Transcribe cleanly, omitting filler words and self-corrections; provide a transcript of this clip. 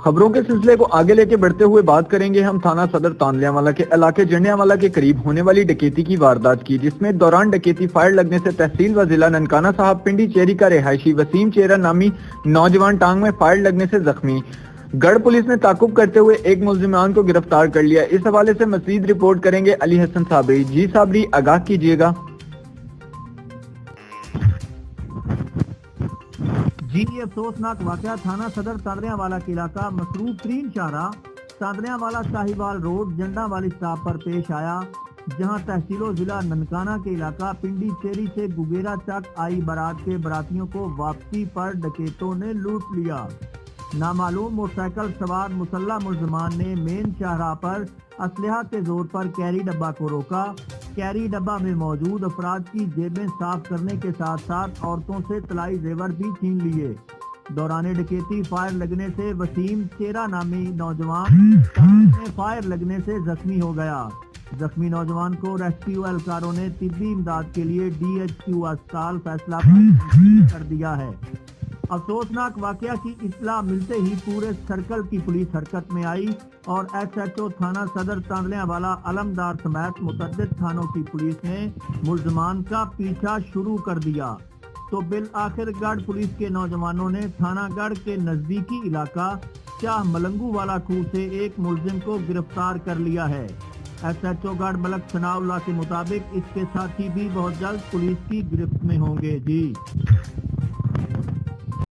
خبروں کے سلسلے کو آگے لے کے بڑھتے ہوئے بات کریں گے ہم تھانہ صدر تانلیاوالا کے علاقے جنیاوالا کے قریب ہونے والی ڈکیتی کی واردات کی، جس میں دوران ڈکیتی فائر لگنے سے تحصیل و ضلع ننکانہ صاحب پنڈی چیری کا رہائشی وسیم چیرا نامی نوجوان ٹانگ میں فائر لگنے سے زخمی۔ گڑھ پولیس نے تعاقب کرتے ہوئے ایک ملزمان کو گرفتار کر لیا۔ اس حوالے سے مزید رپورٹ کریں گے علی حسن صابری۔ جی صابری، آگاہ کیجیے گا۔ جی، یہ افسوسناک واقعہ تھانہ صدر تانلیاوالا کے علاقہ مصروف ترین شاہراہ تانلیاوالا شاہیوال روڈ جنڈا والی اسٹاپ پر پیش آیا، جہاں تحصیل و ضلع ننکانہ کے علاقہ پنڈی چیری سے گگیرا چک آئی بارات کے براتیوں کو واپسی پر ڈکیتوں نے لوٹ لیا۔ نامعلوم موٹر سائیکل سوار مسلح ملزمان نے مین شاہراہ پر اسلحہ کے زور پر کیری ڈبہ کو روکا۔ کیری ڈبہ میں موجود افراد کی جیبیں صاف کرنے کے ساتھ ساتھ عورتوں سے طلائی زیور بھی چھین لیے۔ دوران ڈکیتی فائر لگنے سے وسیم چیرا نامی نوجوان میں فائر لگنے سے زخمی ہو گیا۔ زخمی نوجوان کو ریسکیو اہلکاروں نے طبی امداد کے لیے DHQ اسپتال فیصلہ منتقل کر دیا ہے۔ افسوسناک واقعہ کی اطلاع ملتے ہی پورے سرکل کی پولیس حرکت میں آئی اور SHO تھانہ صدر تانلیاوالا علمدار سمیت متعدد تھانوں کی پولیس نے ملزمان کا پیچھا شروع کر دیا، تو بالآخر گڑھ پولیس کے نوجوانوں نے تھانہ گڑھ کے نزدیکی علاقہ شاہ ملنگو والا کھو سے ایک ملزم کو گرفتار کر لیا ہے۔ SHO گڑھ ملک ثناء اللہ کے مطابق اس کے ساتھی بھی بہت جلد پولیس کی گرفت میں ہوں گے۔ جی